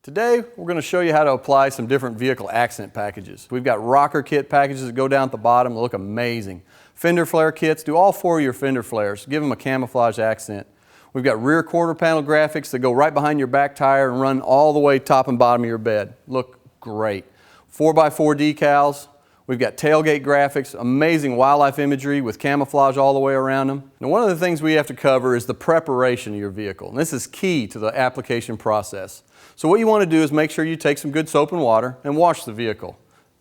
Today, we're going to show you how to apply some different vehicle accent packages. We've got rocker kit packages that go down at the bottom that look amazing. Fender flare kits, do all four of your Fender flares. Give them a camouflage accent. We've got rear quarter panel graphics that go right behind your back tire and run all the way top and bottom of your bed. Look great. 4x4 decals. We've got tailgate graphics, amazing wildlife imagery with camouflage all the way around them. Now, one of the things we have to cover is the preparation of your vehicle. And this is key to the application process. So what you want to do is make sure you take some good soap and water and wash the vehicle.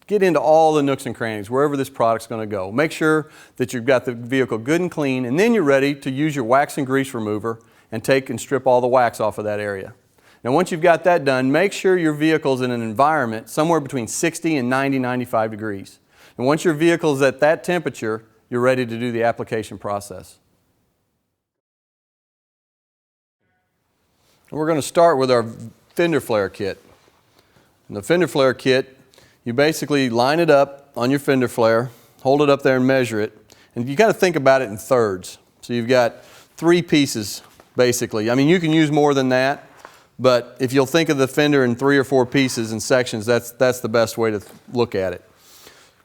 Get into all the nooks and crannies, wherever this product's going to go. Make sure that you've got the vehicle good and clean, and then you're ready to use your wax and grease remover and take and strip all the wax off of that area. Now, once you've got that done, make sure your vehicle's in an environment somewhere between 60 and 95 degrees. And once your vehicle's at that temperature, you're ready to do the application process. And we're going to start with our Fender flare kit. In the Fender flare kit, you basically line it up on your Fender flare, hold it up there and measure it, and you got to think about it in thirds. So you've got 3 pieces basically. I mean, you can use more than that, but if you'll think of the Fender in 3 or 4 pieces and sections, that's the best way to look at it.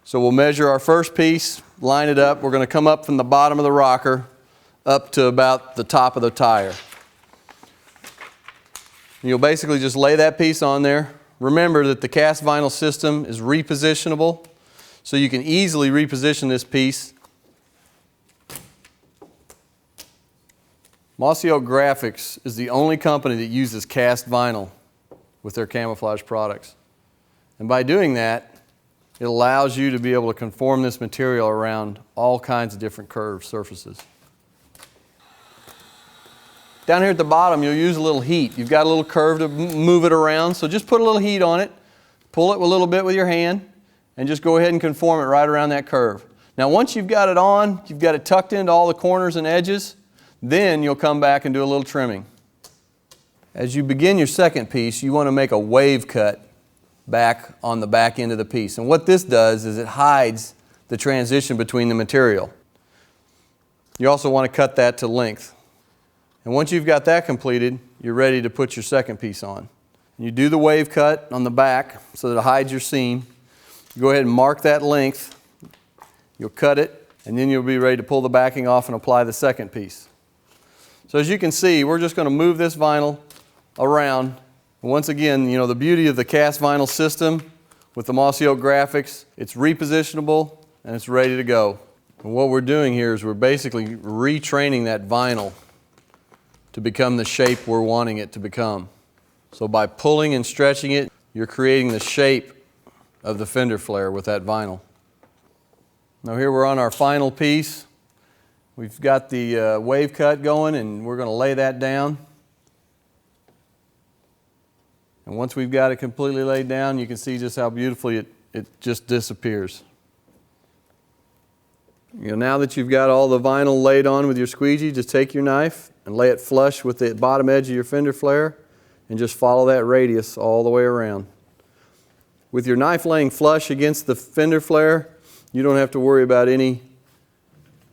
So we'll measure our first piece, line it up. We're going to come up from the bottom of the rocker up to about the top of the tire. And you'll basically just lay that piece on there. Remember that the cast vinyl system is repositionable, so you can easily reposition this piece. Mossy Graphics is the only company that uses cast vinyl with their camouflage products. And by doing that, it allows you to be able to conform this material around all kinds of different curved surfaces. Down here at the bottom, you'll use a little heat. You've got a little curve to move it around, so just put a little heat on it, pull it a little bit with your hand, and just go ahead and conform it right around that curve. Now, once you've got it on, you've got it tucked into all the corners and edges, then you'll come back and do a little trimming. As you begin your second piece, you want to make a wave cut back on the back end of the piece. And what this does is it hides the transition between the material. You also want to cut that to length. And once you've got that completed, you're ready to put your second piece on. You do the wave cut on the back so that it hides your seam. You go ahead and mark that length. You'll cut it, and then you'll be ready to pull the backing off and apply the second piece. So as you can see, we're just going to move this vinyl around. And once again, you know, the beauty of the cast vinyl system with the Mossy graphics, it's repositionable and it's ready to go. And what we're doing here is we're basically retraining that vinyl to become the shape we're wanting it to become. So by pulling and stretching it, you're creating the shape of the Fender flare with that vinyl. Now here we're on our final piece. We've got the wave cut going, and we're going to lay that down. And once we've got it completely laid down, you can see just how beautifully it just disappears. You know, now that you've got all the vinyl laid on with your squeegee, just take your knife and lay it flush with the bottom edge of your Fender flare and just follow that radius all the way around. With your knife laying flush against the Fender flare, you don't have to worry about any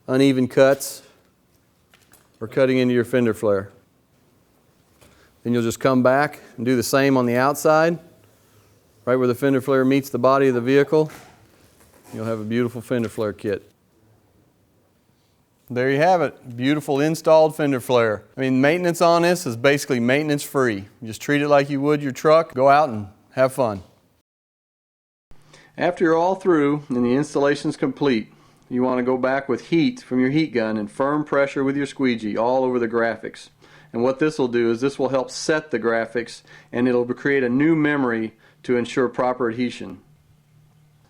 uneven cuts or cutting into your Fender flare. Then you'll just come back and do the same on the outside, right where the Fender flare meets the body of the vehicle. You'll have a beautiful Fender flare kit. There you have it, beautiful installed Fender flare. I mean, maintenance on this is basically maintenance free. You just treat it like you would your truck, go out and have fun. After you're all through and the installation's complete, you want to go back with heat from your heat gun and firm pressure with your squeegee all over the graphics. And what this will do is this will help set the graphics, and it'll create a new memory to ensure proper adhesion.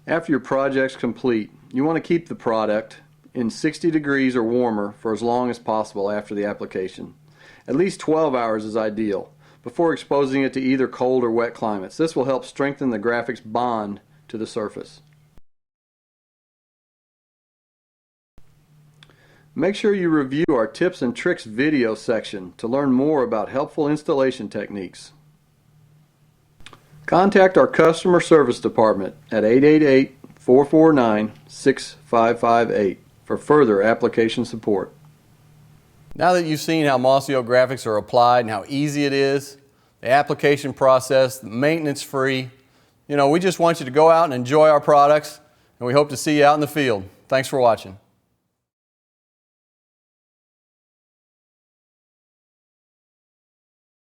After your project's complete, you want to keep the product in 60 degrees or warmer for as long as possible after the application. At least 12 hours is ideal before exposing it to either cold or wet climates. This will help strengthen the graphics bond to the surface. Make sure you review our tips and tricks video section to learn more about helpful installation techniques. Contact our customer service department at 888-449-6558 for further application support. Now that you've seen how Mossy graphics are applied and how easy it is, the application process, maintenance free. You know, we just want you to go out and enjoy our products, and we hope to see you out in the field. Thanks for watching.